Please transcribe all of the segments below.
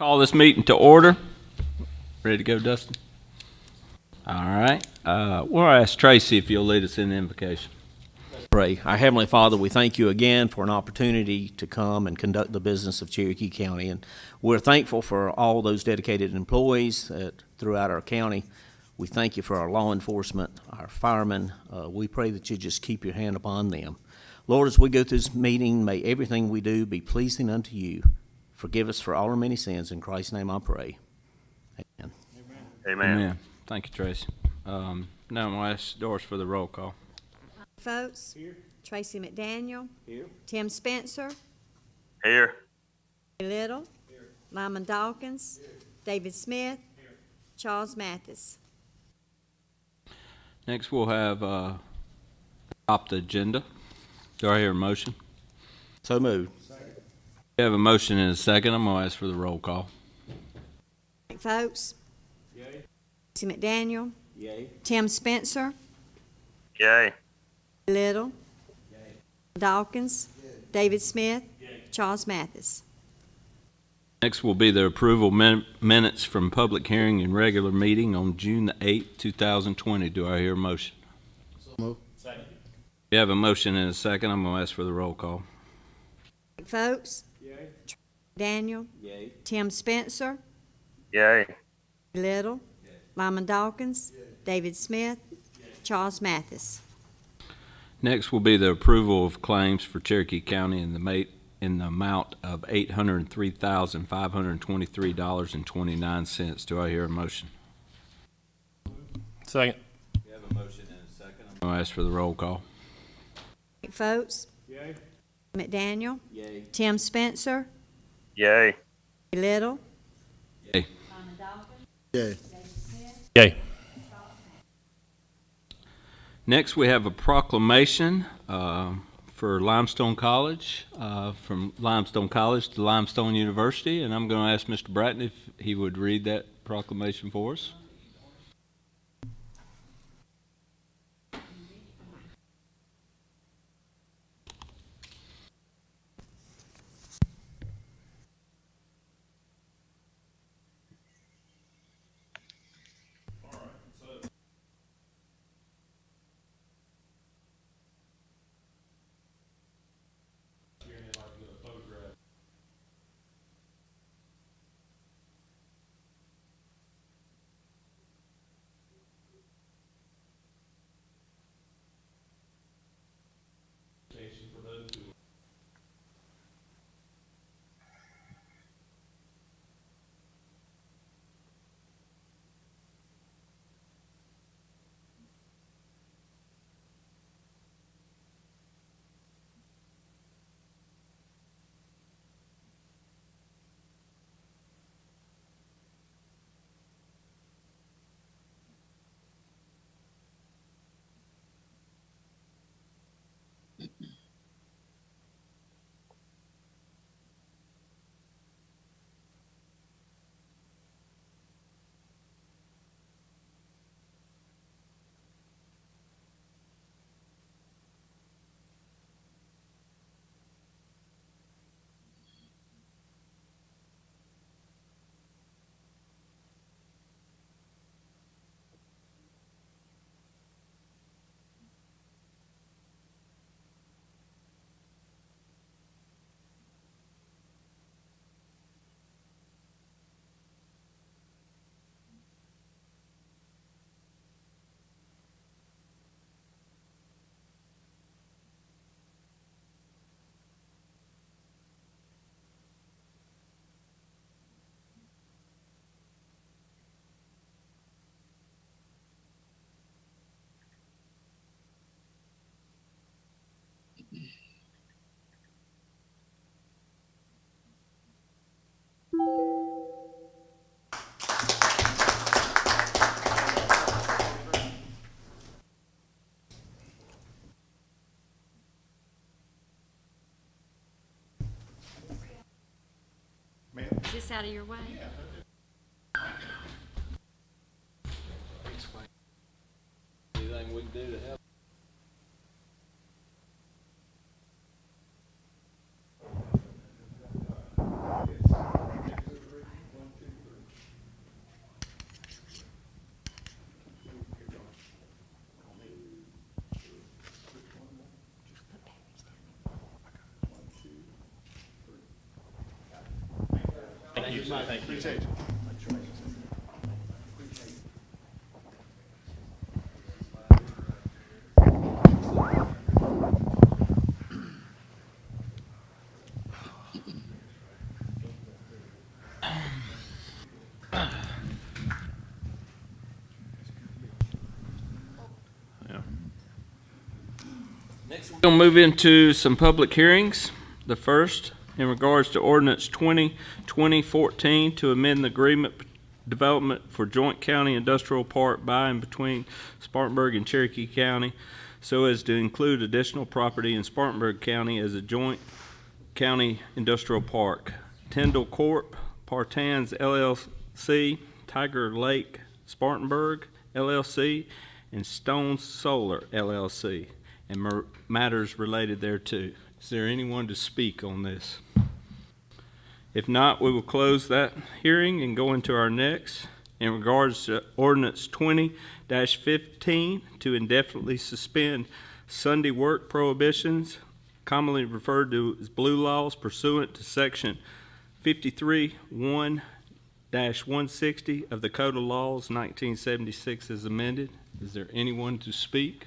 Call this meeting to order. Ready to go, Dustin? All right. We'll ask Tracy if you'll lead us in the invocation. Pray. Our Heavenly Father, we thank you again for an opportunity to come and conduct the business of Cherokee County. And we're thankful for all those dedicated employees throughout our county. We thank you for our law enforcement, our firemen. We pray that you just keep your hand upon them. Lord, as we go through this meeting, may everything we do be pleasing unto you. Forgive us for all our many sins. In Christ's name I pray. Amen. Amen. Amen. Thank you, Tracy. Now I'm going to ask Doris for the roll call. Folks. Here. Tracy McDaniel. Here. Tim Spencer. Here. Little. Here. Lyman Dawkins. Here. David Smith. Here. Charles Mathis. Next we'll have adopt the agenda. Do I hear a motion? So moved. We have a motion and a second. I'm going to ask for the roll call. Folks. Yay. Tracy McDaniel. Yay. Tim Spencer. Yay. Little. Yay. Dawkins. Yay. David Smith. Yay. Charles Mathis. Next will be the approval minutes from public hearing and regular meeting on June the 8th, 2020. Do I hear a motion? So moved. Second. We have a motion and a second. I'm going to ask for the roll call. Folks. Yay. Daniel. Yay. Tim Spencer. Yay. Little. Yay. Lyman Dawkins. Yay. David Smith. Yay. Charles Mathis. Next will be the approval of claims for Cherokee County in the amount of $803,523.29. Do I hear a motion? Second. We have a motion and a second. I'm going to ask for the roll call. Folks. Yay. McDaniel. Yay. Tim Spencer. Yay. Little. Yay. Lyman Dawkins. Yay. Yay. Next, we have a proclamation for Limestone College, from Limestone College to Limestone University, and I'm going to ask Mr. Bratton if he would read that proclamation for us. Is this out of your way? Anything we can do to help? Appreciate you. We'll move into some public hearings. The first, in regards to Ordinance 2020-14 to amend the agreement development for Joint County Industrial Park by and between Spartanburg and Cherokee County so as to include additional property in Spartanburg County as a joint county industrial park. Tyndall Corp., Partans LLC, Tiger Lake Spartanburg LLC, and Stone Solar LLC, and matters related thereto. Is there anyone to speak on this? If not, we will close that hearing and go into our next. In regards to Ordinance 20-15 to indefinitely suspend Sunday work prohibitions, commonly referred to as blue laws, pursuant to Section 53-1-160 of the Code of Laws 1976 as amended. Is there anyone to speak?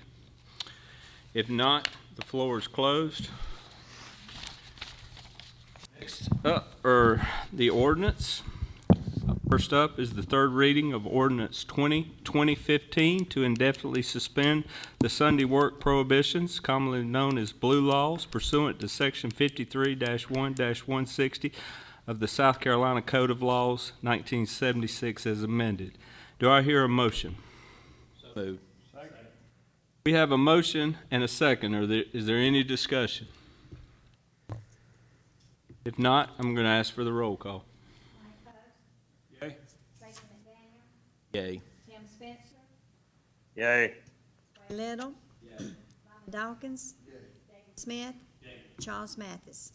If not, the floor is closed. Next up are the ordinance. First up is the third reading of Ordinance 20-15 to indefinitely suspend the Sunday work prohibitions, commonly known as blue laws, pursuant to Section 53-1-160 of the South Carolina Code of Laws 1976 as amended. Do I hear a motion? So moved. We have a motion and a second. Is there any discussion? If not, I'm going to ask for the roll call. Yay. Tracy McDaniel. Yay. Tim Spencer. Yay. Ray Little. Lyman Dawkins. David Smith. Charles Mathis.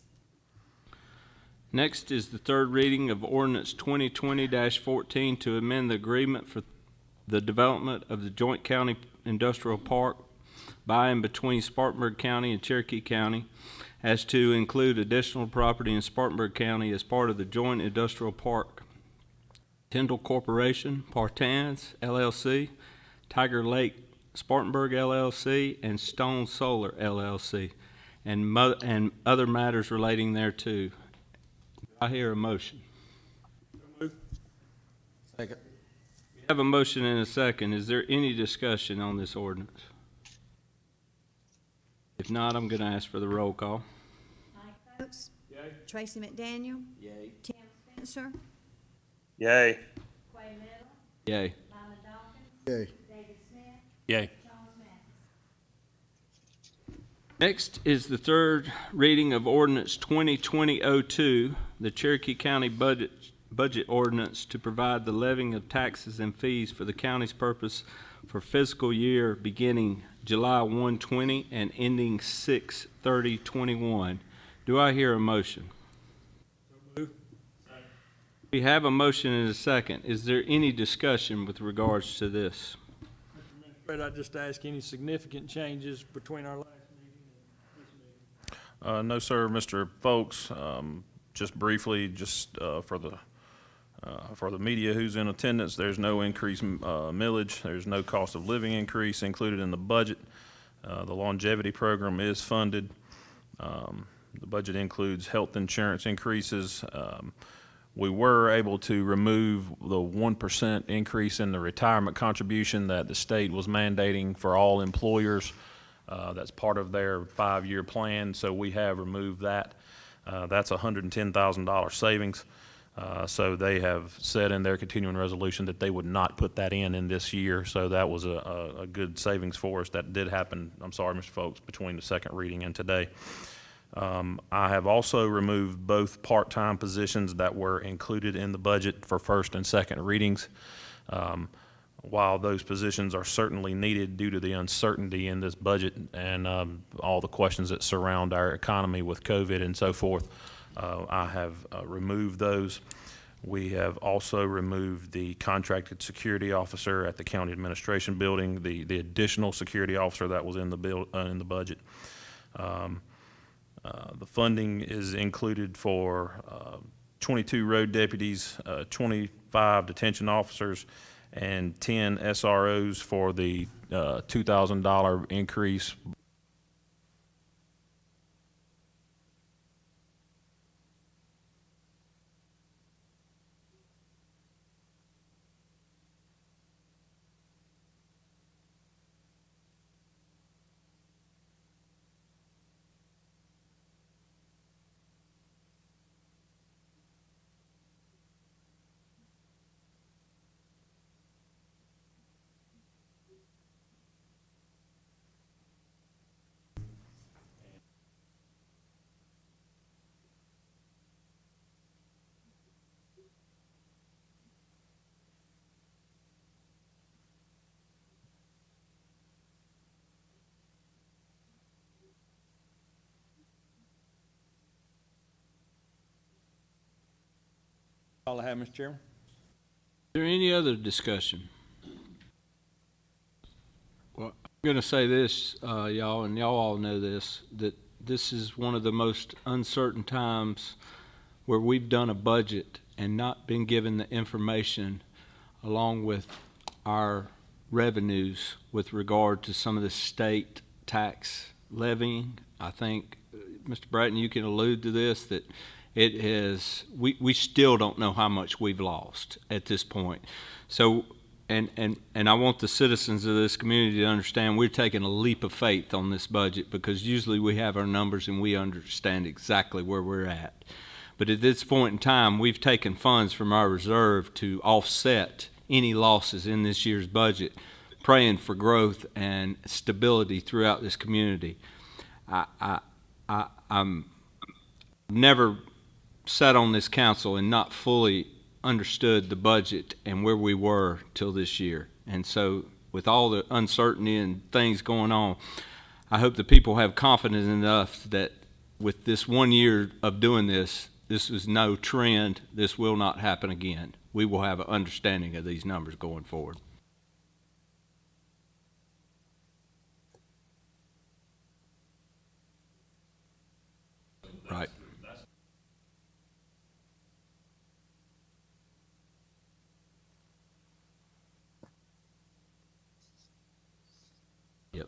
Next is the third reading of Ordinance 2020-14 to amend the agreement for the development of the Joint County Industrial Park by and between Spartanburg County and Cherokee County as to include additional property in Spartanburg County as part of the Joint Industrial Park. Tyndall Corporation, Partans LLC, Tiger Lake Spartanburg LLC, and Stone Solar LLC, and other matters relating thereto. I hear a motion. Second. We have a motion and a second. Is there any discussion on this ordinance? If not, I'm going to ask for the roll call. Mike Oates. Yay. Tracy McDaniel. Yay. Tim Spencer. Yay. Quay Little. Yay. Lyman Dawkins. Yay. David Smith. Yay. Charles Mathis. Next is the third reading of Ordinance 2020-02, the Cherokee County Budget Ordinance to provide the levying of taxes and fees for the county's purpose for fiscal year beginning July 1/20 and ending 6/30/21. Do I hear a motion? We have a motion and a second. Is there any discussion with regards to this? Mr. Administrator, I'd just ask any significant changes between our last meeting and this meeting. No, sir, Mr. Folks. Just briefly, for the media who's in attendance, there's no increase in millage. There's no cost of living increase included in the budget. The longevity program is funded. The budget includes health insurance increases. We were able to remove the 1% increase in the retirement contribution that the state was mandating for all employers. That's part of their 5-year plan, so we have removed that. That's $110,000 savings. So they have said in their continuing resolution that they would not put that in this year, so that was a good savings for us. That did happen, I'm sorry, Mr. Folks, between the second reading and today. I have also removed both part-time positions that were included in the budget for first and second readings. While those positions are certainly needed due to the uncertainty in this budget and all the questions that surround our economy with COVID and so forth, I have removed those. We have also removed the contracted security officer at the county administration building, the additional security officer that was in the budget. The funding is included for 22 road deputies, 25 detention officers, and 10 SROs for the $2,000 increase. All I have, Mr. Chairman. Is there any other discussion? Well, I'm going to say this, y'all, and y'all all know this, that this is one of the most uncertain times where we've done a budget and not been given the information along with our revenues with regard to some of the state tax levying. I think, Mr. Bratton, you can allude to this, that it is, we still don't know how much we've lost at this point. So, and I want the citizens of this community to understand we're taking a leap of faith on this budget, because usually we have our numbers and we understand exactly where we're at. But at this point in time, we've taken funds from our reserve to offset any losses in this year's budget, praying for growth and stability throughout this community. I'm never sat on this council and not fully understood the budget and where we were till this year. And so with all the uncertainty and things going on, I hope the people have confidence enough that with this 1 year of doing this, this is no trend. This will not happen again. We will have an understanding of these numbers going forward. Right. Yep.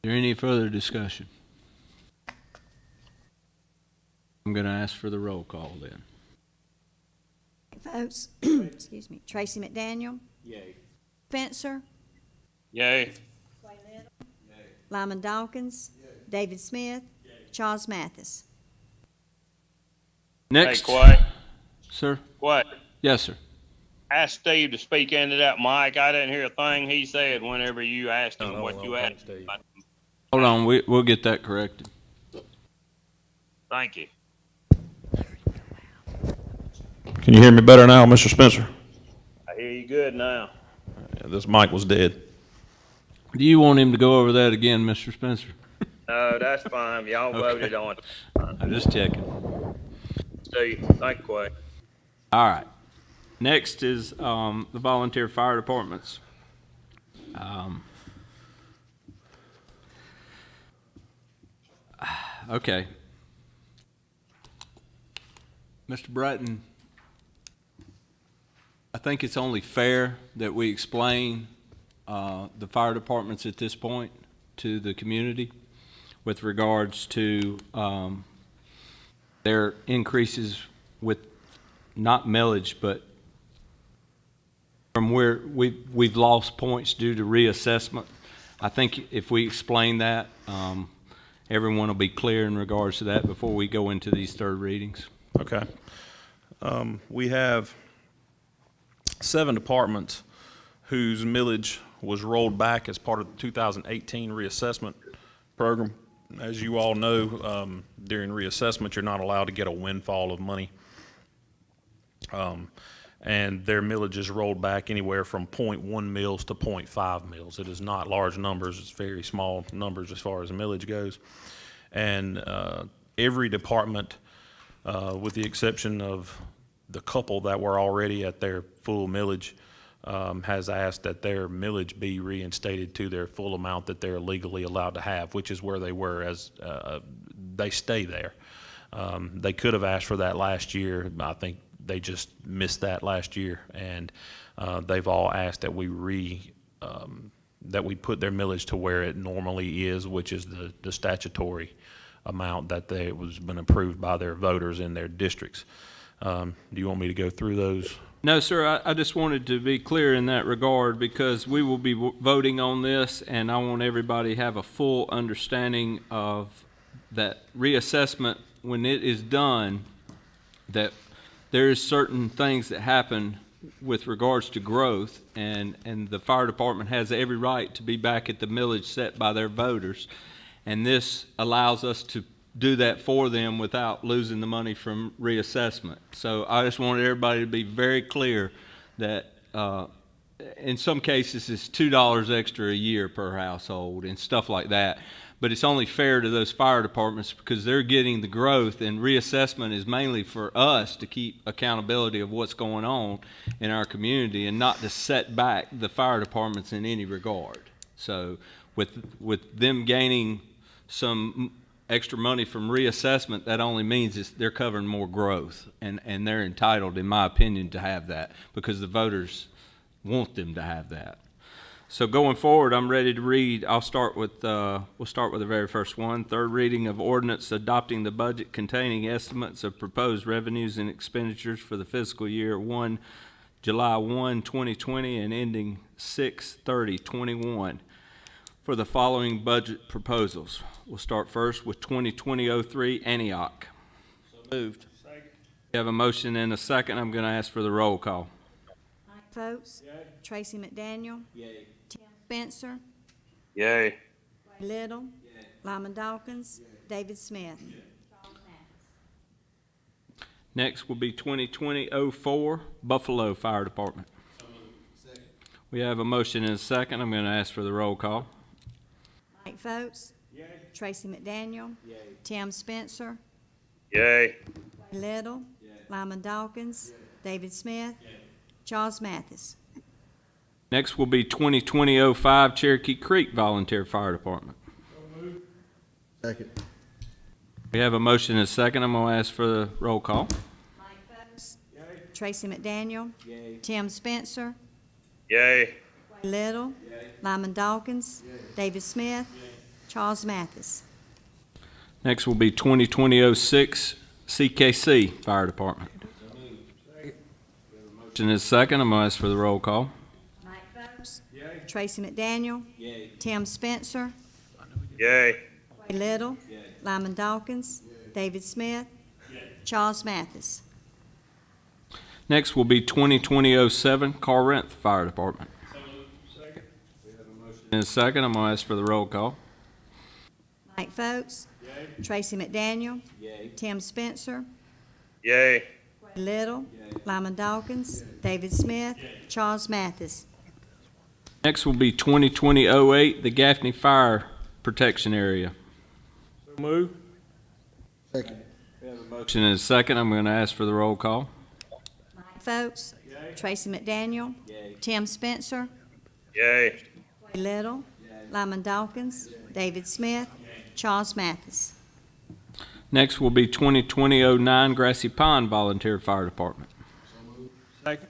Is there any further discussion? I'm going to ask for the roll call then. Votes, excuse me, Tracy McDaniel. Yay. Spencer. Yay. Lyman Dawkins. David Smith. Charles Mathis. Next. Hey, Quay. Sir? Quay. Yes, sir. Ask Steve to speak into that mic. I didn't hear a thing he said whenever you asked him what you asked. Hold on, we'll get that corrected. Thank you. Can you hear me better now, Mr. Spencer? I hear you good now. Yeah, this mic was dead. Do you want him to go over that again, Mr. Spencer? No, that's fine. Y'all voted on it. I'm just checking. Steve, thank you, Quay. All right. Next is the volunteer fire departments. Okay. Mr. Bratton, I think it's only fair that we explain the fire departments at this point to the community with regards to their increases with not millage, but from where we've lost points due to reassessment. I think if we explain that, everyone will be clear in regards to that before we go into these third readings. Okay. We have 7 departments whose millage was rolled back as part of the 2018 reassessment program. As you all know, during reassessment, you're not allowed to get a windfall of money. And their millage is rolled back anywhere from 0.1 mils to 0.5 mils. It is not large numbers. It's very small numbers as far as the millage goes. And every department, with the exception of the couple that were already at their full millage, has asked that their millage be reinstated to their full amount that they're legally allowed to have, which is where they were as they stay there. They could have asked for that last year. I think they just missed that last year, and they've all asked that we put their millage to where it normally is, which is the statutory amount that was been approved by their voters in their districts. Do you want me to go through those? No, sir, I just wanted to be clear in that regard because we will be voting on this, and I want everybody to have a full understanding of that reassessment when it is done, that there's certain things that happen with regards to growth, and the fire department has every right to be back at the millage set by their voters, and this allows us to do that for them without losing the money from reassessment. So I just wanted everybody to be very clear that in some cases it's $2 extra a year per household and stuff like that. But it's only fair to those fire departments because they're getting the growth, and reassessment is mainly for us to keep accountability of what's going on in our community and not to set back the fire departments in any regard. So with them gaining some extra money from reassessment, that only means they're covering more growth, and they're entitled, in my opinion, to have that because the voters want them to have that. So going forward, I'm ready to read. We'll start with the very first one. Third reading of ordinance adopting the budget containing estimates of proposed revenues and expenditures for the fiscal year July 1, 2020 and ending 6/30/21 for the following budget proposals. We'll start first with 2020-03 Antioch. So moved. We have a motion and a second. I'm going to ask for the roll call. Mike Foltz. Yay. Tracy McDaniel. Yay. Tim Spencer. Yay. Ray Little. Lyman Dawkins. David Smith. Charles Mathis. Next will be 2020-04 Buffalo Fire Department. We have a motion and a second. I'm going to ask for the roll call. Mike Foltz. Yay. Tracy McDaniel. Yay. Tim Spencer. Yay. Ray Little. Lyman Dawkins. David Smith. Charles Mathis. Next will be 2020-05 Cherokee Creek Volunteer Fire Department. Second. We We have a motion and a second. I'm going to ask for the roll call. Mike Foltz. Tracy McDaniel. Tim Spencer. Yay. Ray Little. Lyman Dawkins. David Smith. Charles Mathis. Next will be 2020-06 CKC Fire Department. Motion and a second. I'm going to ask for the roll call. Mike Foltz. Tracy McDaniel. Tim Spencer. Yay. Ray Little. Lyman Dawkins. David Smith. Charles Mathis. Next will be 2020-07 Corinth Fire Department. In a second, I'm going to ask for the roll call. Mike Foltz. Tracy McDaniel. Tim Spencer. Yay. Ray Little. Lyman Dawkins. David Smith. Charles Mathis. Next will be 2020-08 the Gaffney Fire Protection Area. So move. Second. Motion and a second. I'm going to ask for the roll call. Mike Foltz. Tracy McDaniel. Tim Spencer. Yay. Ray Little. Lyman Dawkins. David Smith. Charles Mathis. Next will be 2020-09 Grassy Pond Volunteer Fire Department. Second.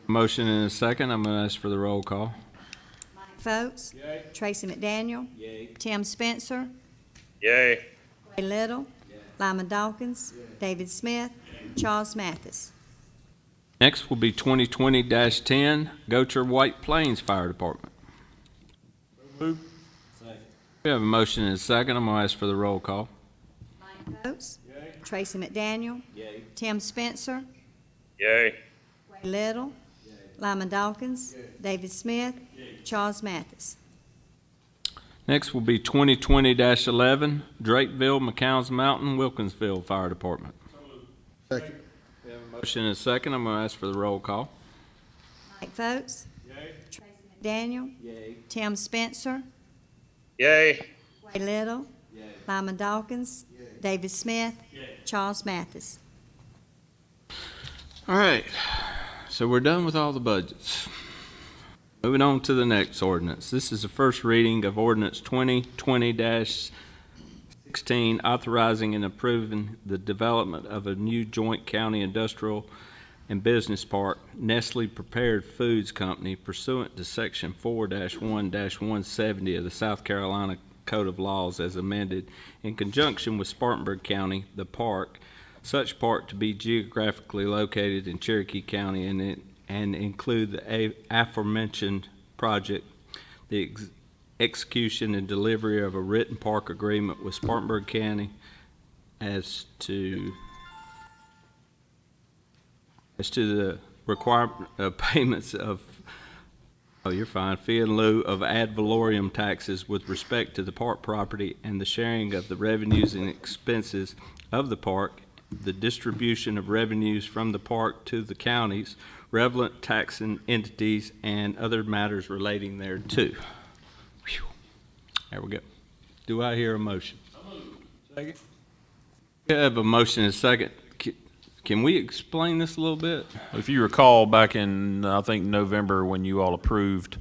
Motion and a second. I'm going to ask for the roll call. Mike Foltz. Tracy McDaniel. Tim Spencer. Yay. Ray Little. Lyman Dawkins. David Smith. Charles Mathis. Next will be 2020-10 Gocher White Plains Fire Department. Move. We have a motion and a second. I'm going to ask for the roll call. Mike Oates. Tracy McDaniel. Tim Spencer. Yay. Ray Little. Lyman Dawkins. David Smith. Charles Mathis. Next will be 2020-11, Drakeville, McCown's Mountain, Wilkinsville Fire Department. Second. We have a motion and a second. I'm going to ask for the roll call. Mike Foltz. Tracy McDaniel. Tim Spencer. Yay. Ray Little. Lyman Dawkins. David Smith. Charles Mathis. All right, so we're done with all the budgets. Moving on to the next ordinance. This is the first reading of Ordinance 2020-16, authorizing and approving the development of a new joint county industrial and business park, Nestle Prepared Foods Company, pursuant to Section 4-1-170 of the South Carolina Code of Laws as amended, in conjunction with Spartanburg County, the park, such park to be geographically located in Cherokee County and include the aforementioned project, the execution and delivery of a written park agreement with Spartanburg County as to the requirement of payments of fee in lieu of ad valorem taxes with respect to the park property and the sharing of the revenues and expenses of the park, the distribution of revenues from the park to the counties, relevant taxing entities, and other matters relating thereto. Whew. There we go. Do I hear a motion? Second. We have a motion and a second. Can we explain this a little bit? If you recall, back in, I think, November, when you all approved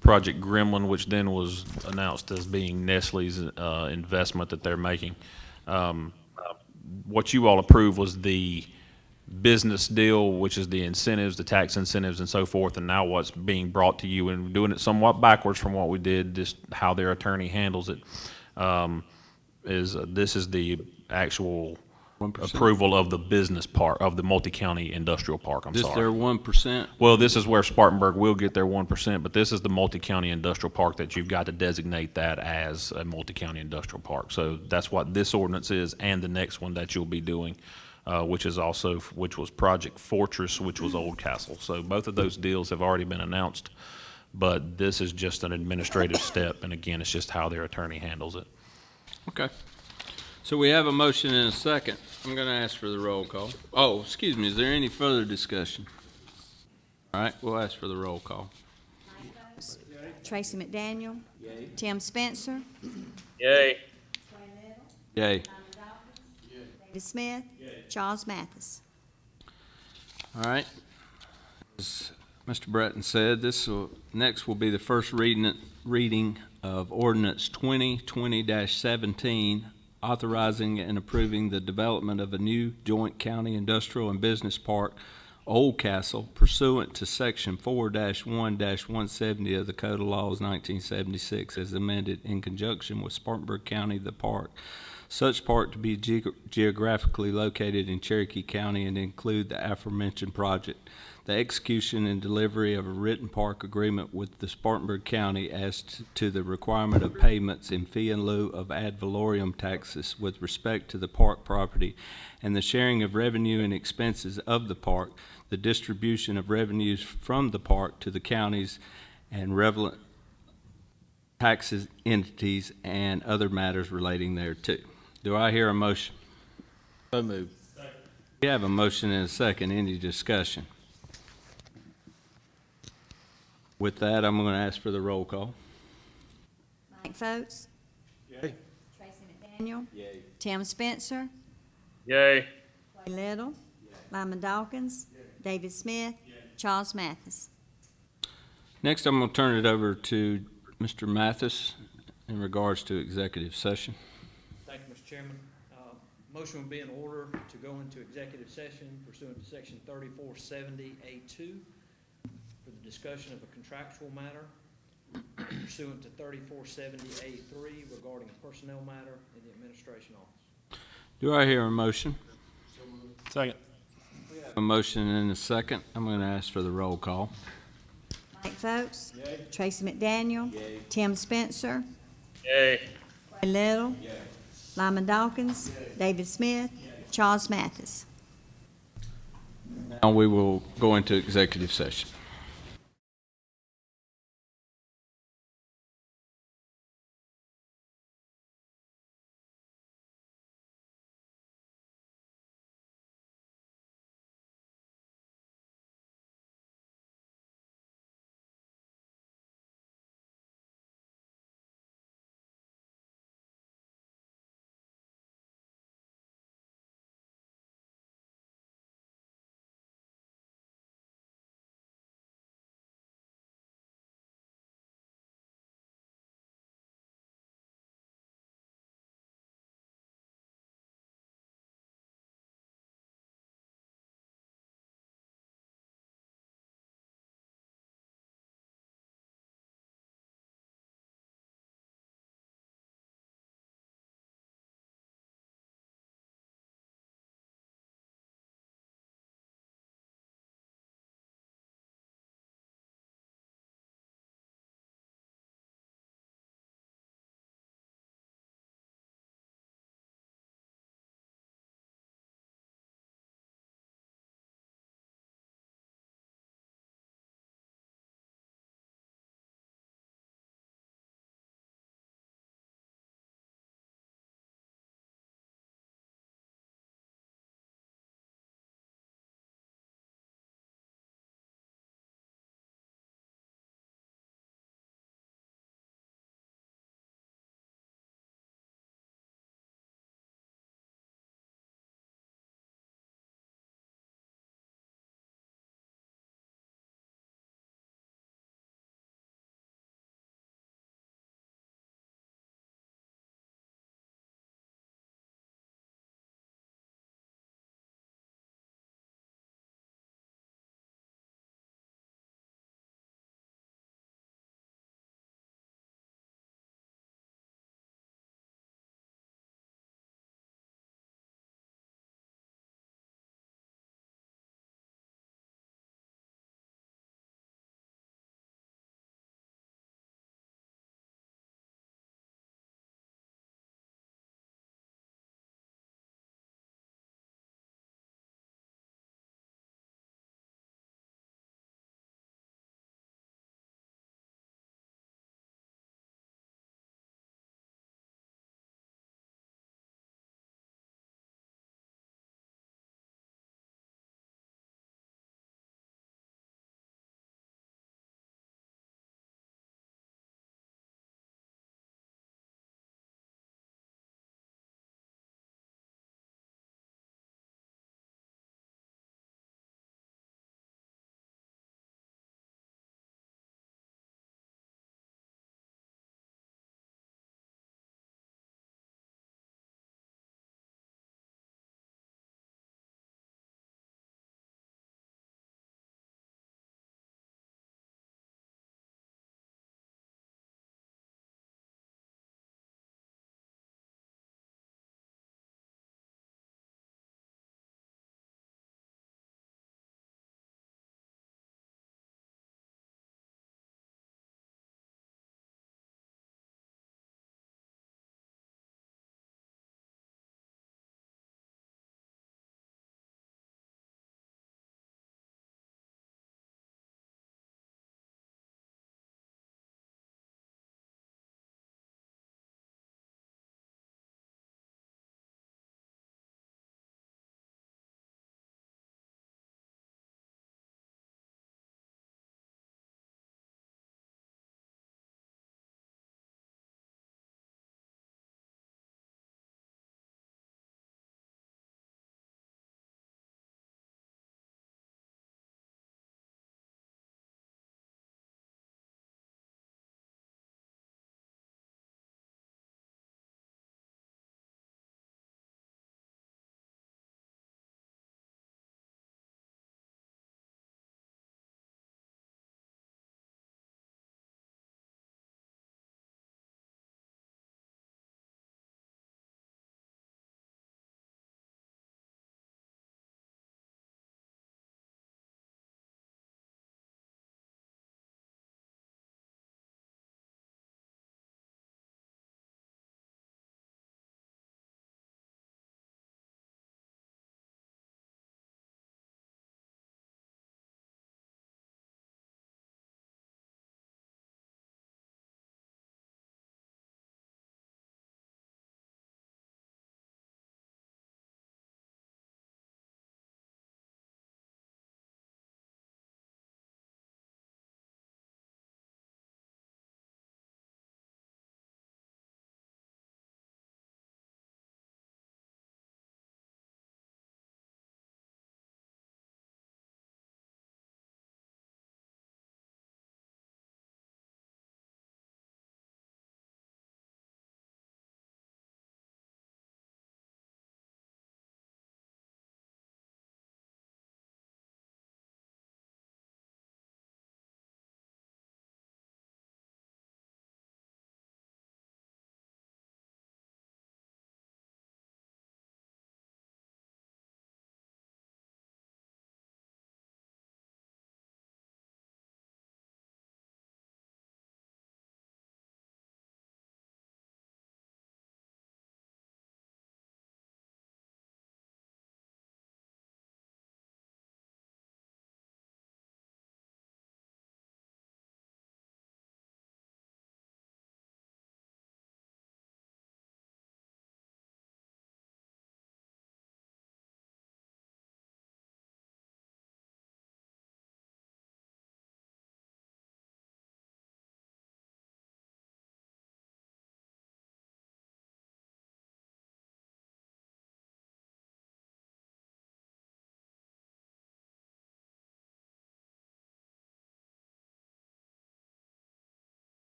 Project Gremlin, which then was announced as being Nestle's investment that they're making, what you all approved was the business deal, which is the incentives, the tax incentives and so forth, and now what's being brought to you, and doing it somewhat backwards from what we did, just how their attorney handles it, this is the actual 1%. approval of the business part of the multi-county industrial park. I'm This sorry. their 1%? Well, this is where Spartanburg will get their 1%, but this is the multi-county industrial park that you've got to designate that as a multi-county industrial park. So that's what this ordinance is, and the next one that you'll be doing, which was Project Fortress, which was Old Castle. So both of those deals have already been announced, but this is just an administrative step, and again, it's just how their attorney handles it. Okay. So we have a motion and a second. I'm going to ask for the roll call. Oh, excuse me, is there any further discussion? All right, we'll ask for the roll call. Tracy McDaniel. Tim Spencer. Yay. Yay. David Smith. Charles Mathis. All right. As Mr. Bratton said, next will be the first reading of Ordinance 2020-17, authorizing and approving the development of a new joint county industrial and business park, Old Castle, pursuant to Section 4-1-170 of the Code of Laws 1976, as amended, in conjunction with Spartanburg County, the park. Such park to be geographically located in Cherokee County and include the aforementioned project, the execution and delivery of a written park agreement with the Spartanburg County as to the requirement of payments in fee in lieu of ad valorem taxes with respect to the park property, and the sharing of revenue and expenses of the park, the distribution of revenues from the park to the counties and relevant taxes entities, and other matters relating thereto. Do I hear a motion? So moved. We have a motion and a second. Any discussion? With that, I'm going to ask for the roll call. Mike Foltz. Yay. Tracy McDaniel. Tim Spencer. Yay. Ray Little. Lyman Dawkins. David Smith. Charles Mathis. Next, I'm going to turn it over to Mr. Mathis in regards to executive session. Thank you, Mr. Chairman. Motion would be in order to go into executive session pursuant to Section 3470A2 for the discussion of a contractual matter, pursuant to 3470A3 regarding a personnel matter in the administration office. Do I hear a motion? Second. A motion and a second. I'm going to ask for the roll call. Mike Folks. Tracy McDaniel. Tim Spencer. Yay. Ray Little. Lyman Dawkins. David Smith. Charles Mathis. Now we will go into executive session.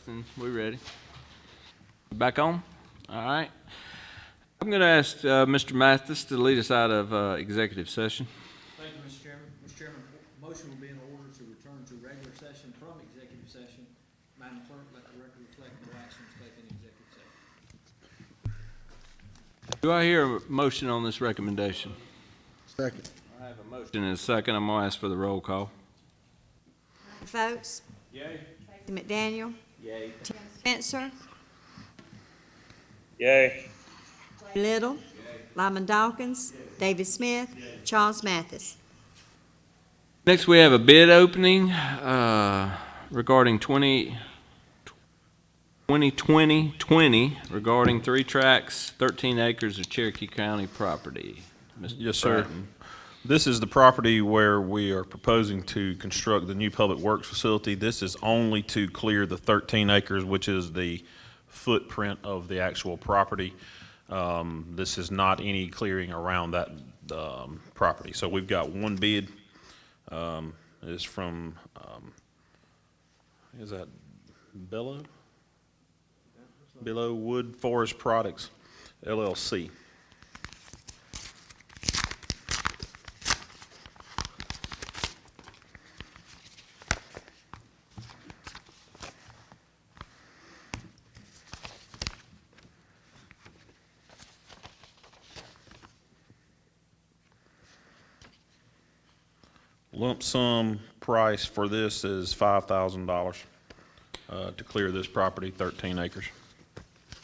testing, we ready? Back on? All right. I'm going to ask Mr. Mathis to lead us out of executive session. Thank you, Mr. Chairman. Mr. Chairman, motion will be in order to return to regular session from executive session. Madam Clerk, let the record reflect no action was taken in executive session. Do I hear a motion on this recommendation? Second. I have a motion and a second. I'm going to ask for the roll call. Folks? Yay. Tracy McDaniel? Yay. Tim Spencer? Yay. Clay Little? Lyman Dawkins? David Smith? Charles Mathis? Next, we have a bid opening regarding 2020 regarding 3 tracks, 13 acres of Cherokee County property. Mr. Yes, sir. Bratton. This is the property where we are proposing to construct the new public works facility. This is only to clear the 13 acres, which is the footprint of the actual property. This is not any clearing around that property. So we've got one bid. It's from, is that Bellow? Bellow Wood Forest Products, LLC. Lump sum price for this is $5,000 to clear this property, 13 acres.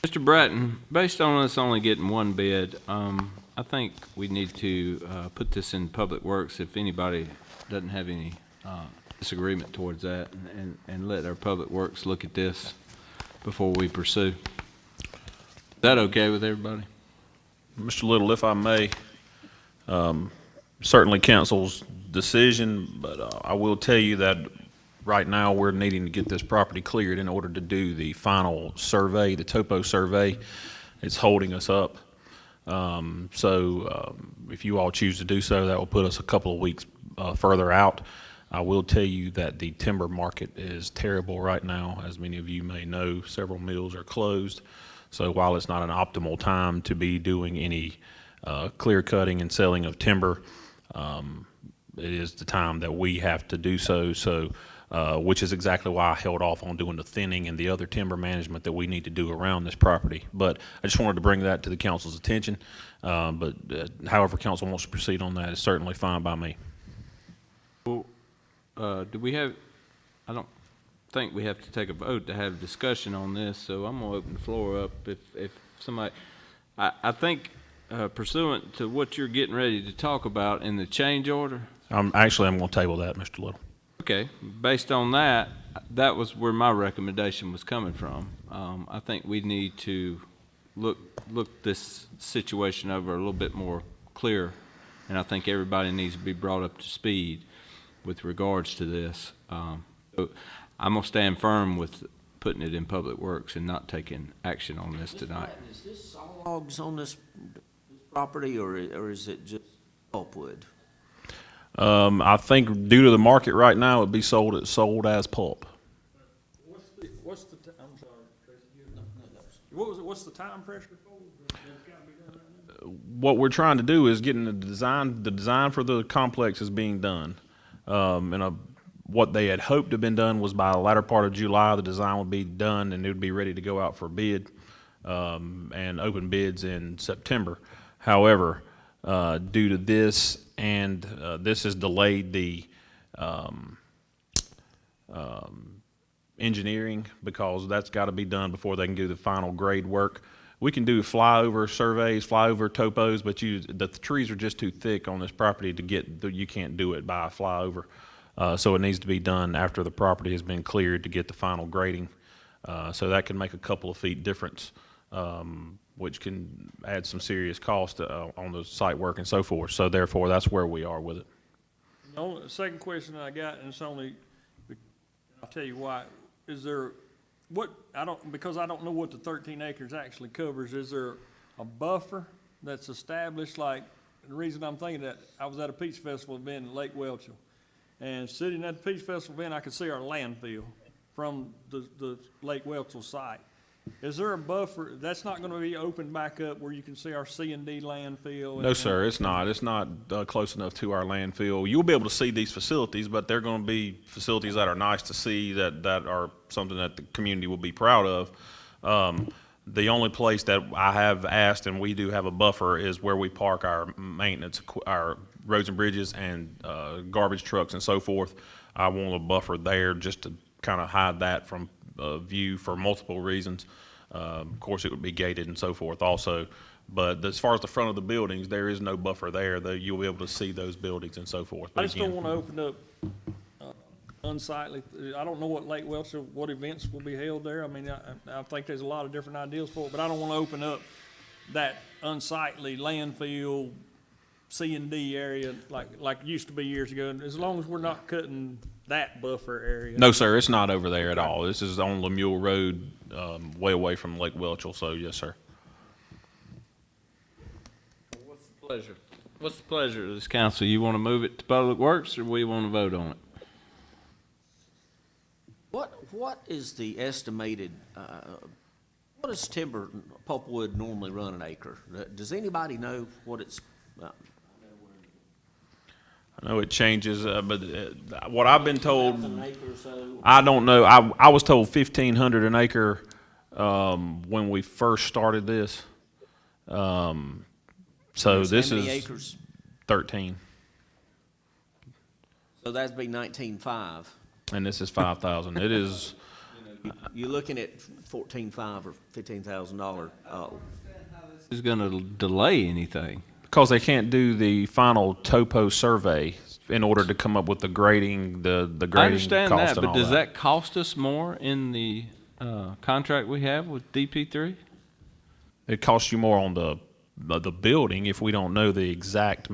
Mr. Bratton, based on us only getting one bid, I think we need to put this in Public Works if anybody doesn't have any disagreement towards that, and let our Public Works look at this before we pursue. Is that okay with everybody? Mr. Little, if I may, certainly council's decision, but I will tell you that right now we're needing to get this property cleared in order to do the final survey, the topo survey. It's holding us up. If you all choose to do so, that will put us a couple of weeks further out. I will tell you that the timber market is terrible right now. As many of you may know, several mills are closed. So while it's not an optimal time to be doing any clear cutting and selling of timber, it is the time that we have to do so. Which is exactly why I held off on doing the thinning and the other timber management that we need to do around this property. But I just wanted to bring that to the council's attention. However council wants to proceed on that is certainly fine by me. Well, do we have, I don't think we have to take a vote to have discussion on this, so I'm going to open the floor up if somebody, I think pursuant to what you're getting ready to talk about in the change order. I'm going to table that, Mr. Little. Okay, based on that, that was where my recommendation was coming from. I think we need to look this situation over a little bit more clear, and I think everybody needs to be brought up to speed with regards to this. So I'm gonna stand firm with putting it in Public Works and not taking action on this tonight. Is this saw logs on this property, or is it just pulpwood? I think due to the market right now, it'd be sold as pulp. I'm sorry, Tracy, what's the time pressure for? That's gotta be done right now? What we're trying to do is getting the design for the complex is being done. What they had hoped to have been done was by the latter part of July, the design would be done and it would be ready to go out for bid, and open bids in September. However, due to this, and this has delayed the engineering, because that's got to be done before they can do the final grade work. We can do flyover surveys, flyover topos, but the trees are just too thick on this property to get, you can't do it by a flyover. So it needs to be done after the property has been cleared to get the final grading. So that can make a couple of feet difference, which can add some serious cost on the site work and so forth. So therefore, that's where we are with it. The only, second question I got, and it's only, I'll tell you why, is there, because I don't know what the 13 acres actually covers, is there a buffer that's established? Like, the reason I'm thinking that, I was at a Peach Festival event in Lake Welchel, and sitting at the Peach Festival event, I could see our landfill. from the Lake Welchel site. Is there a buffer, that's not gonna be opened back up where you can see our C&D landfill? No, sir, it's not. It's not close enough to our landfill. You'll be able to see these facilities, but they're going to be facilities that are nice to see, that are something that the community will be proud of. The only place that I have asked, and we do have a buffer, is where we park our maintenance, our roads and bridges and garbage trucks and so forth. I want a buffer there just to kind of hide that from view for multiple reasons. Of course, it would be gated and so forth also. But as far as the front of the buildings, there is no buffer there. You'll be able to see those buildings and so forth. I But just again, don't wanna open up unsightly, I don't know what Lake Welchel, what events will be held there. I mean, I think there's a lot of different ideas for it, but I don't wanna open up that unsightly landfill C&D area like it used to be years ago. And as long as we're not cutting that buffer area. no, sir, it's not over there at all. This is on Lemuel Road, way away from Lake Welchel. So yes, sir. What's the pleasure? What's the pleasure of this council? You want to move it to Public Works, or we want to vote on it? What is the estimated, what does timber, pulpwood normally run an acre? Does anybody know what it's, I know it changes, but what I've been told, an acre or so? I don't know. I was told 1,500 an acre when we first started this. So this How many is acres? 13, So that'd be 19.5. and this is 5,000. It is. You're looking at $14,500 or $15,000. Is going to delay anything? Because they can't do the final topo survey in order to come up with the grading, the grading I understand cost that, and but all does that. that cost us more in the contract we have with DP3? It costs you more on the building if we don't know the exact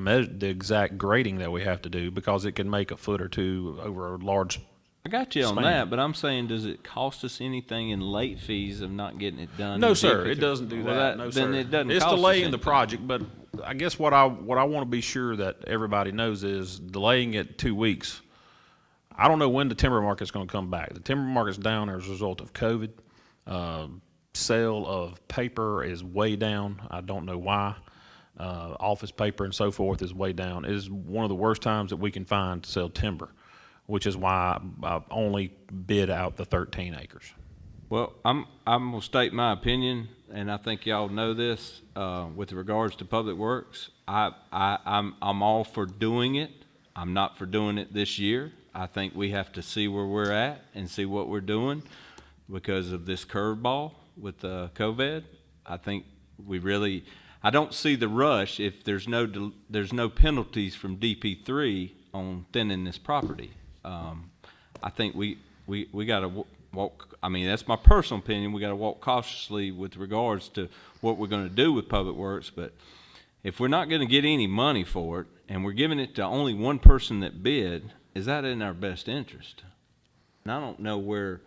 grading that we have to do, because it can make a foot or two over a large. I got you on Span. that, but I'm saying, does it cost us anything in late fees of not getting it done? No, in sir, DP3? it doesn't do Well, that. No, sir. Then it doesn't It's cost us delaying the anything. project, but I guess what I want to be sure that everybody knows is delaying it 2 weeks. I don't know when the timber market's going to come back. The timber market's down as a result of COVID. Sale of paper is way down. I don't know why. Office paper and so forth is way down. It is one of the worst times that we can find to sell timber, which is why I only bid out the 13 acres. Well, I'm gonna state my opinion, and I think y'all know this, with regards to Public Works. I'm all for doing it. I'm not for doing it this year. I think we have to see where we're at and see what we're doing because of this curveball with COVID. I think I don't see the rush if there's no penalties from DP3 on thinning this property. I think we got to walk. I mean, that's my personal opinion. We got to walk cautiously with regards to what we're going to do with Public Works. But if we're not going to get any money for it, and we're giving it to only one person that bid, is that in our best interest? And I don't know where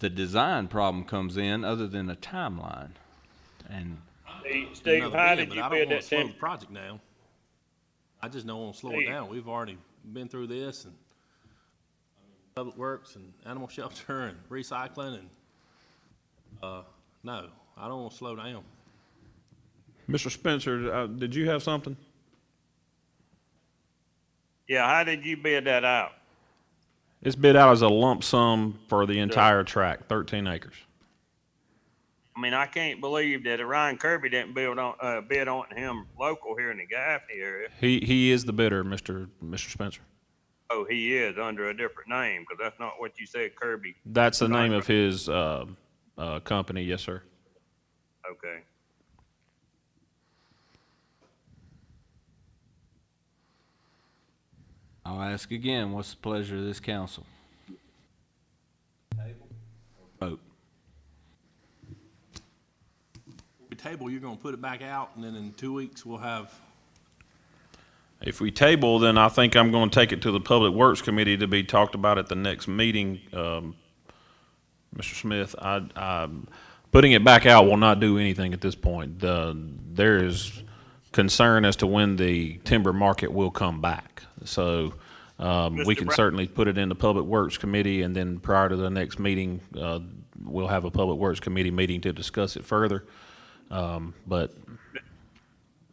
the design problem comes in, other than a timeline. And Steve, Another how bid, did but you I don't bid wanna that slow the timber? project down. I just don't want to slow it Steve. down. We've already been through this, and Public Works and Animal Shelter and recycling, and, no, I don't want to slow down. Mr. Spencer, did you have something? Yeah, how did you bid that out? It's bid out as a lump sum for the entire tract, 13 acres. I mean, I can't believe that Ryan Kirby didn't bid on him local here in the Gaffney area. He is the bidder, Mr. Spencer. Oh, he is under a different name, because that's not what you said, Kirby. That's the name of his company, yes, sir. Okay. I'll ask again, what's the pleasure of this council? Vote. The table, you're going to put it back out, and then in 2 weeks, we'll have, If we table, then I think I'm going to take it to the Public Works Committee to be talked about at the next meeting. Mr. Smith, putting it back out will not do anything at this point. There is concern as to when the timber market will come back. So We can certainly put it in the Public Works Committee, and then prior to the next meeting, we'll have a Public Works Committee meeting to discuss it further. But,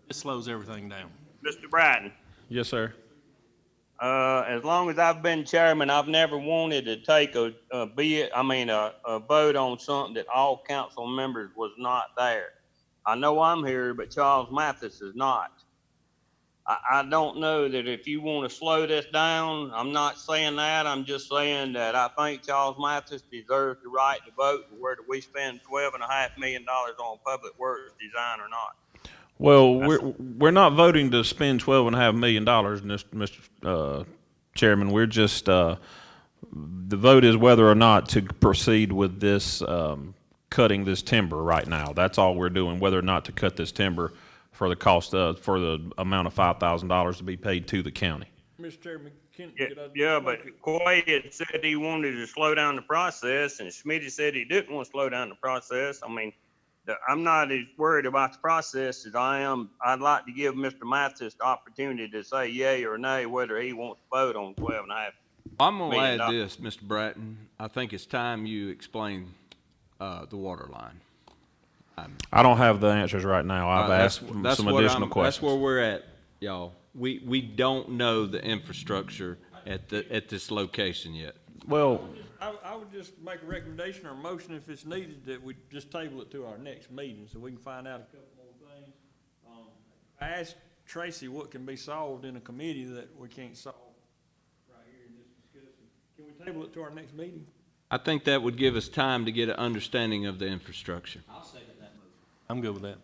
It slows everything down. Mr. Bratton, yes, sir. as long as I've been chairman, I've never wanted to take a vote on something that all council members was not there. I know I'm here, but Charles Mathis is not. I don't know that if you want to slow this down, I'm not saying that. I'm just saying that I think Charles Mathis deserves the right to vote whether we spend $12.5 million on public works design or not. Well, we're not voting to spend $12.5 million, Mr. Chairman. We're just, the vote is whether or not to proceed with this, cutting this timber right now. That's all we're doing, whether or not to cut this timber for the cost of, for the amount of $5,000 to be paid to the county. Mr. Chairman, Yeah, but Quay had said he wanted to slow down the process, and Smitty said he didn't want to slow down the process. I mean, I'm not as worried about the process as I am. I'd like to give Mr. Mathis the opportunity to say yay or nay whether he wants to vote on $12.5 I'm going to million. add this, Mr. Bratton. I think it's time you explain the water line. I don't have the answers right now. I've asked That's some what additional questions. That's where we're at, y'all. We don't know the infrastructure at this location yet. Well, I would just make a recommendation or a motion if it's needed that we just table it to our next meeting so we can find out a couple more things. I asked Tracy what can be solved in a committee that we can't solve right here in this discussion. Can we table it to our next meeting? I think that would give us time to get an understanding of the infrastructure. I'm good with that.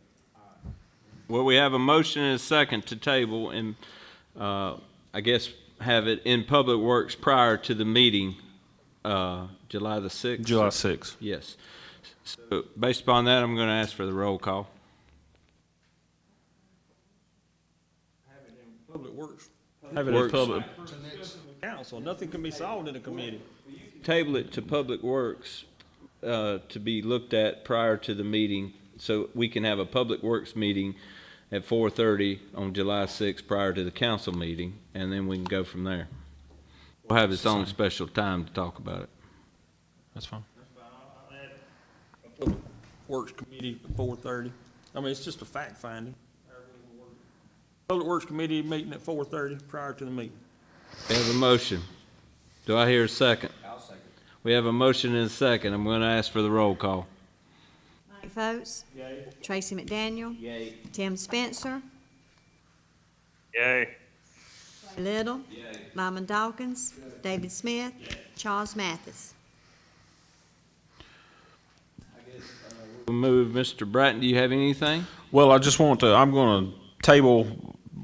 Well, we have a motion and a second to table, and I guess have it in Public Works prior to the meeting, July the 6th? July 6th. Yes. So based upon that, I'm going to ask for the roll call. Have it in Public Works. Have it in public. Council, nothing can be solved in a committee. Table it to Public Works to be looked at prior to the meeting, so we can have a Public Works meeting at 4:30 on July 6th prior to the council meeting, and then we can go from there. We'll have its own special time to talk about it. That's fine. Public Works Committee at 4:30. I mean, it's just a fact finding. Public Works Committee meeting at 4:30 prior to the meeting. We have a motion. Do I hear a second? I'll second. We have a motion and a second. I'm going to ask for the roll call. Mike Foltz. Yay. Tracy McDaniel. Yay. Tim Spencer. Yay. Ray Little. Lyman Dawkins. David Smith. Charles Mathis. We'll move. Mr. Bratton, do you have anything? Well, I just want to, I'm going to table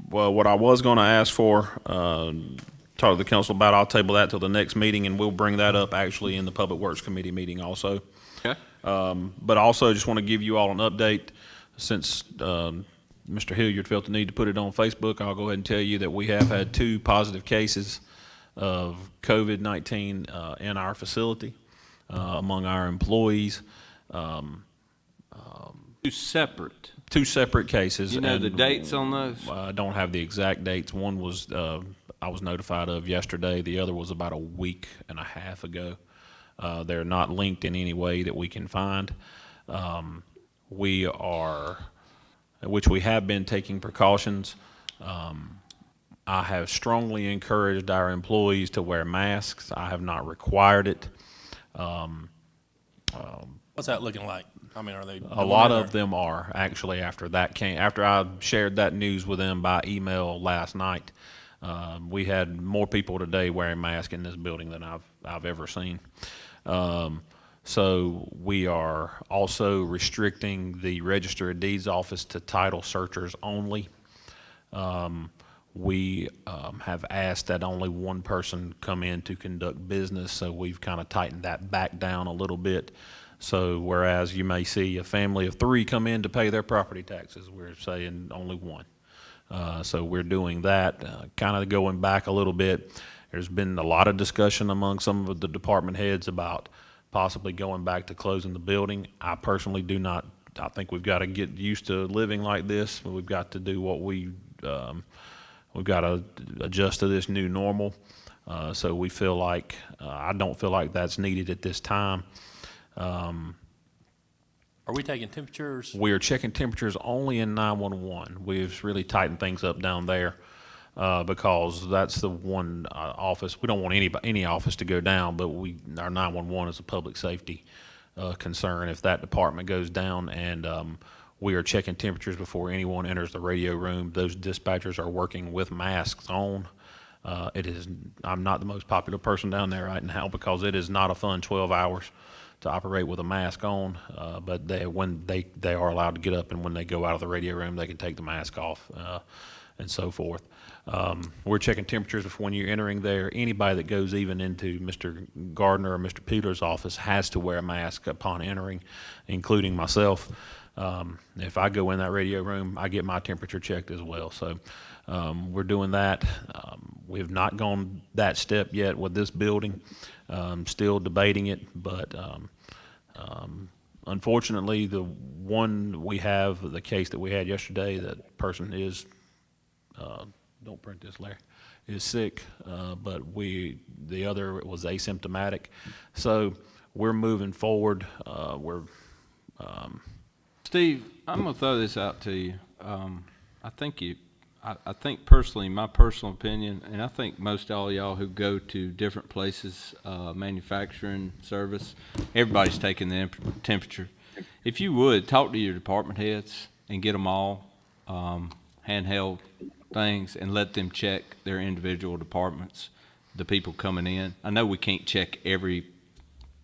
what I was going to ask for, talk to the council about. I'll table that till the next meeting, and we'll bring that up actually in the Public Works Committee meeting also. Okay. But also just want to give you all an update since Mr. Hilliard felt the need to put it on Facebook. I'll go ahead and tell you that we have had 2 positive cases of COVID-19 in our facility among our employees. 2 separate. 2 separate cases. You know and the dates on those? I don't have the exact dates. One was I was notified of yesterday. The other was about a week and a half ago. They're not linked in any way that we can find. We have been taking precautions. I have strongly encouraged our employees to wear masks. I have not required it. What's that looking like? I mean, are they? A lot of them are actually after I shared that news with them by email last night. We had more people today wearing masks in this building than I've ever seen. So we are also restricting the Register of Deeds office to title searchers only. We have asked that only one person come in to conduct business, so we've kind of tightened that back down a little bit. So whereas you may see a family of 3 come in to pay their property taxes, we're saying only 1. So we're doing that, kind of going back a little bit. There's been a lot of discussion among some of the department heads about possibly going back to closing the building. I personally do not. I think we've got to get used to living like this. We've got to do what we've got to adjust to this new normal. So we feel like, I don't feel like that's needed at this time. Are we taking temperatures? We are checking temperatures only in 911. We've really tightened things up down there because that's the one office. We don't want any office to go down, but our 911 is a public safety concern if that department goes down, and we are checking temperatures before anyone enters the radio room. Those dispatchers are working with masks on. I'm not the most popular person down there right now because it is not a fun 12 hours to operate with a mask on, but they are allowed to get up, and when they go out of the radio room, they can take the mask off and so forth. We're checking temperatures when you're entering there. Anybody that goes even into Mr. Gardner or Mr. Peeler's office has to wear a mask upon entering, including myself. If I go in that radio room, I get my temperature checked as well. So we're doing that. We have not gone that step yet with this building. Still debating it, but unfortunately, the one we have, the case that we had yesterday, that person is, don't print this, Larry, is sick, but the other was asymptomatic. So we're moving forward. Steve, I'm gonna throw this out to you. I think personally, my personal opinion, and I think most all y'all who go to different places, manufacturing, service, everybody's taking the temperature. If you would, talk to your department heads and get them all handheld things and let them check their individual departments, the people coming in. I know we can't check every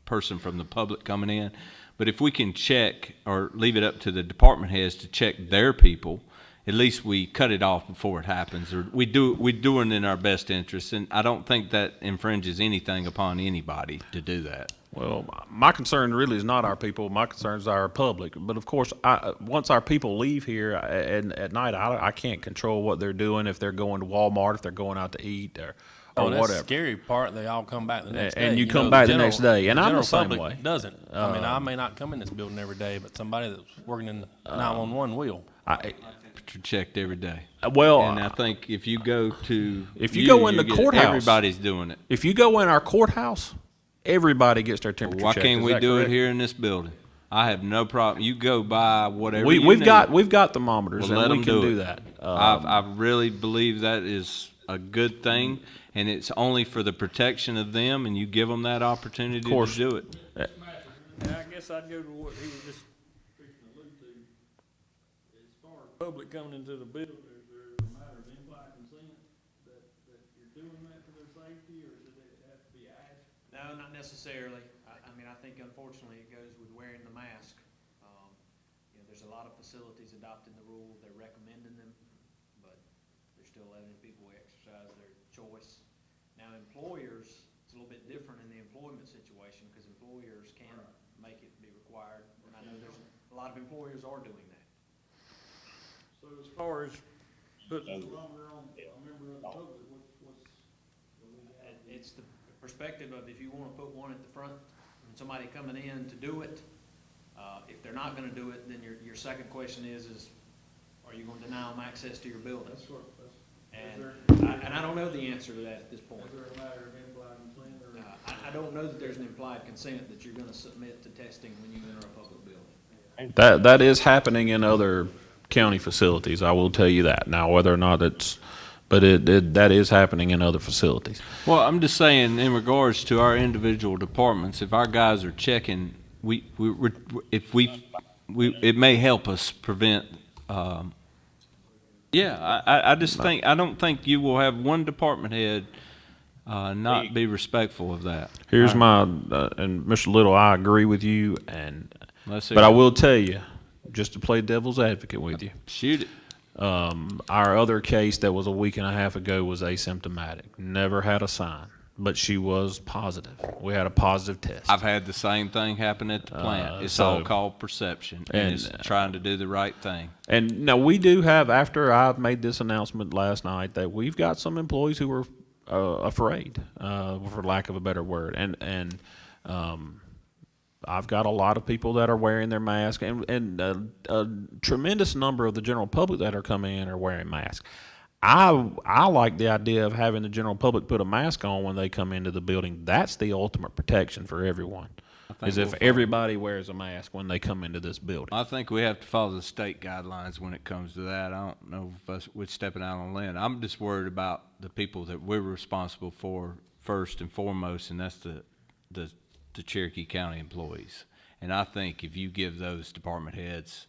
person from the public coming in, but if we can check or leave it up to the department heads to check their people, at least we cut it off before it happens, or we're doing it in our best interest. And I don't think that infringes anything upon anybody to do that. Well, my concern really is not our people. My concern is our public. But of course, once our people leave here at night, I can't control what they're doing, if they're going to Walmart, if they're going out to eat, or That's whatever. the scary part. They all come back the next day. And you know, come back the general- next day, and I'm the general same public way. Doesn't. I mean, I may not come in this building every day, but somebody that's working in 911 will. Temperature checked every day. Well, And I think if you go to If you go in the get- courthouse- everybody's doing it. if you go in our courthouse, everybody gets their temperature Why checked. can't Is we that do correct? it here in this building? I have no problem. You go by whatever We've got thermometers, Well, let and we 'em can do it. that. I really believe that is a good thing, and it's only for the protection of them, and you give them that opportunity to course. do it. And I guess I'd go to what he was just fixing to allude to. As far as public coming into the building, is there a matter of implied consent that you're doing that for their safety, or does it have to be asked? No, not necessarily. I mean, I think unfortunately it goes with wearing the mask. There's a lot of facilities adopting the rule, they're recommending them, but they're still letting people exercise their choice. Now, employers, it's a little bit different in the employment situation, because employers can make it be required, and I know there's a lot of employers are doing that. So as far as putting the thermometer on a member of the public, It's the perspective of if you want to put one at the front, and somebody coming in to do it, if they're not going to do it, then your second question is are you going to deny them access to your building? And I don't know the answer to that at this point. is there a matter of implied consent, or? I don't know that there's an implied consent that you're going to submit to testing when you enter a public building. That is happening in other county facilities. I will tell you that. Now, whether or not that is happening in other facilities. Well, I'm just saying, in regards to our individual departments, if our guys are checking, it may help us prevent. I just think, I don't think you will have one department head not be respectful of that. Here's and Mr. Little, I agree with you, Let's see. but I will tell you, just to play devil's advocate with you, Shoot it. our other case that was a week and a half ago was asymptomatic, never had a sign, but she was positive. We had a positive test. I've had the same thing happen at the plant. It's all so- called perception, and and, it's trying to do the right thing. And now we do have, after I've made this announcement last night, that we've got some employees who were afraid, for lack of a better word, and I've got a lot of people that are wearing their mask, and a tremendous number of the general public that are coming in are wearing masks. I like the idea of having the general public put a mask on when they come into the building. That's the ultimate protection for everyone. Is if everybody wears a mask when they come into this building. I think we have to follow the state guidelines when it comes to that. I don't know if we're stepping out on land. I'm just worried about the people that we're responsible for first and foremost, and that's the Cherokee County employees. And I think if you give those department heads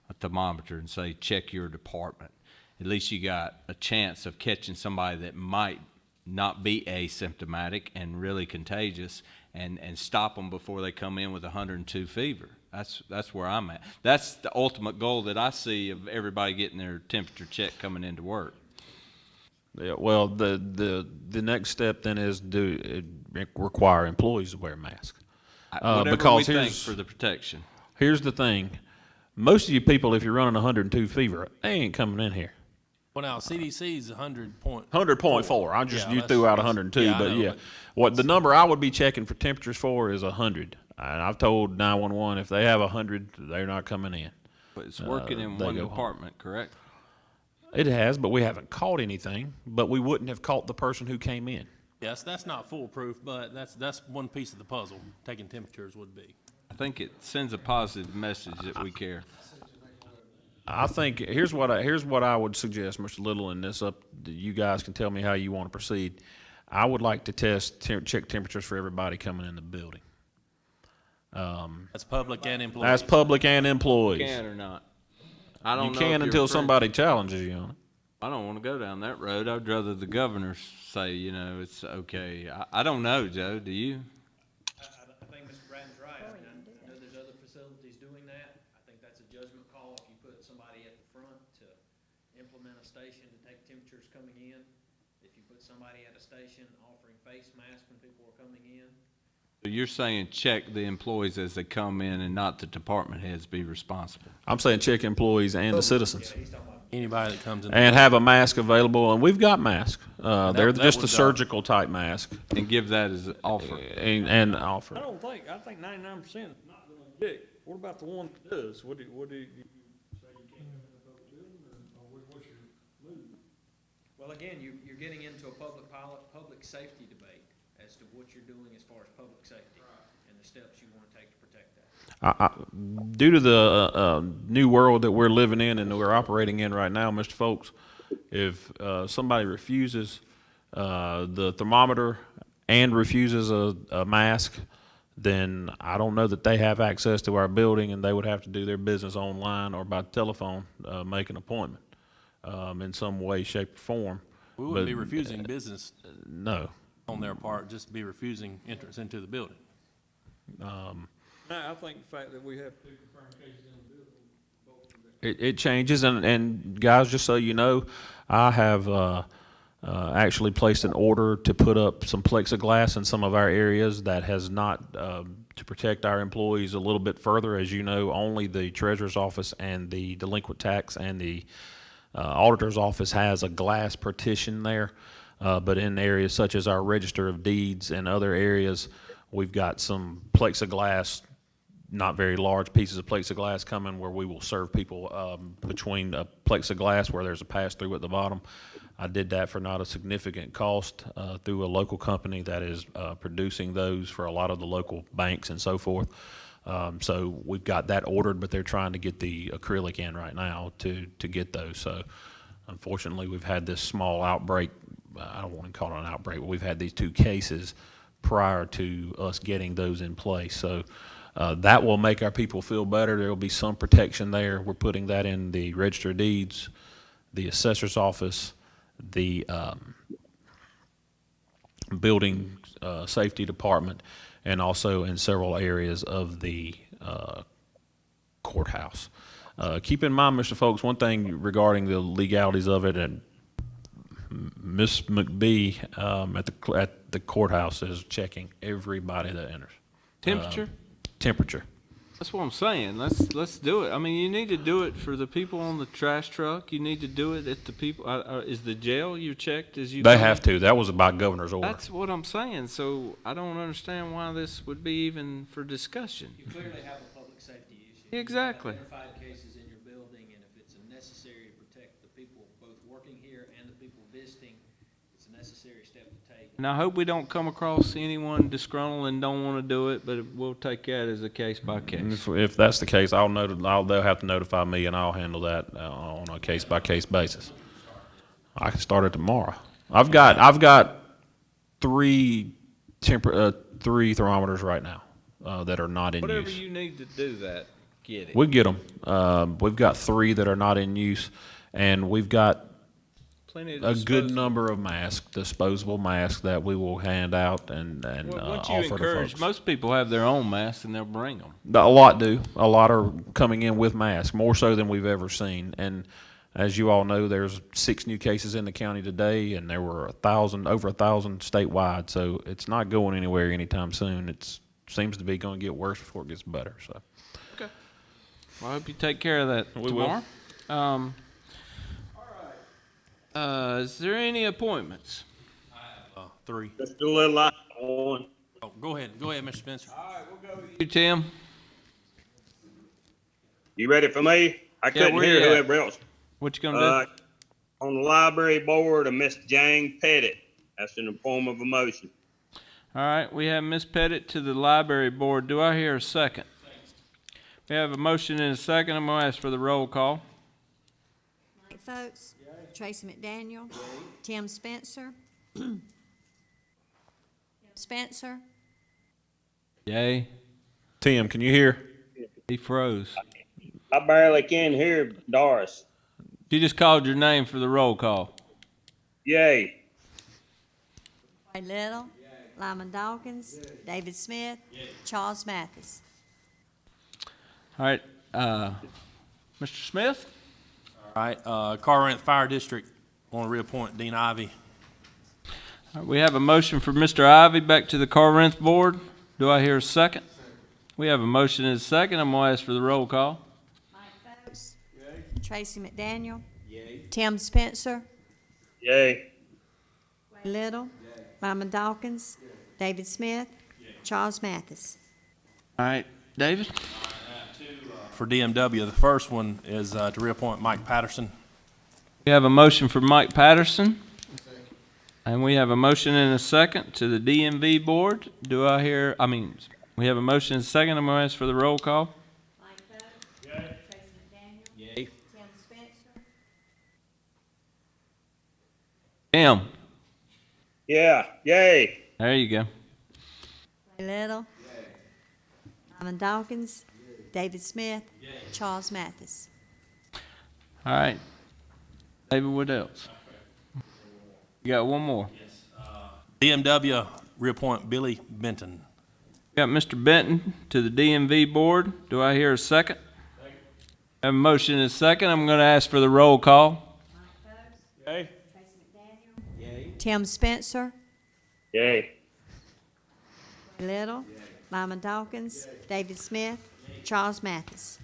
a thermometer and say, check your department, at least you got a chance of catching somebody that might not be asymptomatic and really contagious, and stop them before they come in with 102 fever. That's where I'm at. That's the ultimate goal that I see of everybody getting their temperature checked coming into work. Yeah, well, the next step then is require employees to wear masks. Whatever because we think for the protection. Here's the thing. Most of you people, if you're running 102 fever, they ain't coming in here. Well, now, CDC's 100.4. 100.4. You Yeah, threw out that's- 102, yeah, I but know, yeah. but What the number I would be checking for temperatures for is 100. And I've told 911 if they have 100, they're not coming in. But it's working in they one go home. department, correct? It has, but we haven't caught anything. But we wouldn't have caught the person who came in. Yes, that's not foolproof, but that's one piece of the puzzle. Taking temperatures would be. I think it sends a positive message that we care. I think here's what I would suggest, Mr. Little, and this up. You guys can tell me how you want to proceed. I would like to check temperatures for everybody coming in the building. That's public and employees. That's public and employees. Can or not? I don't You know. can if you're until referring- somebody challenges you on it. I don't want to go down that road. I'd rather the governor say, it's okay. I don't know, Joe. Do you? I think Mr. Bratton's right. I mean, I know there's other facilities doing that. I think that's a judgment call if you put somebody at the front to implement a station to take temperatures coming in. If you put somebody at a station offering face masks when people are coming in. So you're saying check the employees as they come in and not the department heads be responsible? I'm saying check employees and the citizens. Anybody that comes in. And have a mask available, and we've got masks. They're that just a would, surgical type mask And give that as an offer. and offer. I think 99% is not gonna object. What about the one that does? What do you say you can't have in a public building, or what's your move? Well, again, you're getting into a public safety debate as to what you're doing as far as public safety and the steps you want to take to protect that. Due to the new world that we're living in and that we're operating in right now, Mr. Folks, if somebody refuses the thermometer and refuses a mask, then I don't know that they have access to our building, and they would have to do their business online or by telephone, make an appointment in some way, shape, or form. We wouldn't But, be refusing business No. on their part, just be refusing entrance into the building. I think the fact that we have two confirmed cases in the building, both of them. It changes, and guys, just so you know, I have actually placed an order to put up some plexiglass in some of our areas that has not, to protect our employees a little bit further. As you know, only the treasurer's office and the delinquent tax and the auditor's office has a glass partition there. But in areas such as our register of deeds and other areas, we've got some plexiglass, not very large pieces of plexiglass coming where we will serve people between a plexiglass where there's a pass-through at the bottom. I did that for not a significant cost through a local company that is producing those for a lot of the local banks and so forth. So we've got that ordered, but they're trying to get the acrylic in right now to get those. So unfortunately, we've had this small outbreak. I don't want to call it an outbreak, but we've had these two cases prior to us getting those in place. So that will make our people feel better. There will be some protection there. We're putting that in the Register of Deeds, the Assessor's Office, the Building Safety Department, and also in several areas of the courthouse. Keep in mind, Mr. Folks, one thing regarding the legalities of it, and Miss McBee at the courthouse is checking everybody that enters. Temperature? Temperature. That's what I'm saying. Let's do it. I mean, you need to do it for the people on the trash truck. You need to do it at the people. Is the jail you checked as you? They have to. That was by governor's order. That's what I'm saying. So I don't understand why this would be even for discussion. You clearly have a public safety issue. Exactly. You have identified cases in your building, and if it's necessary to protect the people both working here and the And I hope we don't come across anyone disgruntled and don't want to do it, but we'll take that as a case by And case. if that's the case, they'll have to notify me, and I'll handle that on a case-by-case basis. I can start it tomorrow. I've got three thermometers right now that are not in Whatever use. you need to do that, get it. We get them. We've got 3 that are not in use, and we've got Plenty of a good disposable. number of masks, disposable masks, that we will hand out and Well, once you offer to encourage, folks. most people have their own masks and they'll bring them. A lot do. A lot are coming in with masks, more so than we've ever seen. And as you all know, there's 6 new cases in the county today, and there were over 1,000 statewide. So it's not going anywhere anytime soon. It seems to be going to get worse before it gets better. So Okay. Well, I hope you take care of that We will. tomorrow. Is there any appointments? 3. Just a little light on. Oh, go ahead, Mr. Spencer. You, Tim? You ready for me? I couldn't where hear you at? whoever else. What you gonna do? On the library board of Miss Jane Pettit. That's in the form of a motion. All right, we have Ms. Pettit to the library board. Do I hear a second? We have a motion and a second. I'm gonna ask for the roll call. Mike Foltz. Tracy McDaniel. Tim Spencer. Spencer. Yay. Tim, can you hear? He froze. I barely can hear Doris. She just called your name for the roll call. Yay. Ray Little. Lyman Dawkins. David Smith. Charles Mathis. All right, Mr. Smith? All right, Corinth Fire District, want to reappoint Dean Ivy. All right, we have a motion for Mr. Ivy back to the Corinth board. Do I hear a second? We have a motion and a second. I'm gonna ask for the roll call. Mike Foltz. Tracy McDaniel. Tim Spencer. Yay. Ray Little. Lyman Dawkins. David Smith. Charles Mathis. All right, David? For DMW, the first one is to reappoint Mike Patterson. We have a motion for Mike Patterson. And we have a motion and a second to the DMV board. We have a motion and a second. I'm gonna ask for the roll call. Mike Foltz. Tracy McDaniel. Tim Spencer. Tim, Yeah. Yay. there you go. Ray Little. Lyman Dawkins. David Smith. Charles Mathis. All right. David, what else? You got one more. DMW, reappoint Billy Benton. Got Mr. Benton to the DMV board. Do I hear a second? Have a motion and a second. I'm going to ask for the roll call. Yay. Tim Spencer. Yay. Ray Little. Lyman Dawkins. David Smith. Charles Mathis.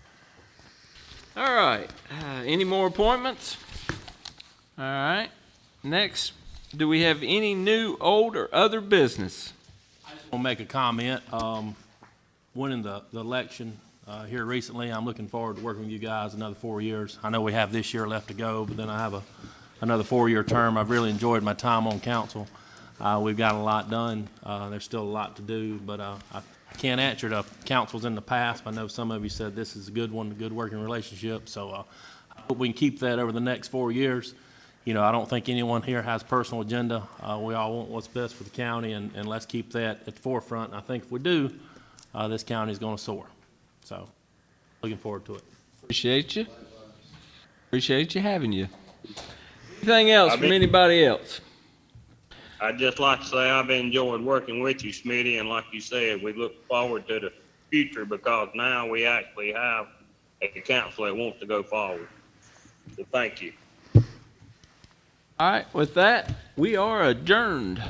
All right. Any more appointments? All right. Next, do we have any new, old, or other business? I'll make a comment. Winning the election here recently, I'm looking forward to working with you guys another 4 years. I know we have this year left to go, but then I have another 4-year term. I've really enjoyed my time on council. We've got a lot done. There's still a lot to do, but I can't answer to councils in the past. I know some of you said this is a good one, a good working relationship, so I hope we can keep that over the next 4 years. You know, I don't think anyone here has personal agenda. We all want what's best for the county, and let's keep that at the forefront. And I think if we do, this county is going to soar. So, looking forward to it. Appreciate you. Appreciate you having you. Anything else from been- anybody else? I'd just like to say I've enjoyed working with you, Smitty, and like you said, we look forward to the future because now we actually have a council that wants to go forward. So thank you. All right, with that, we are adjourned.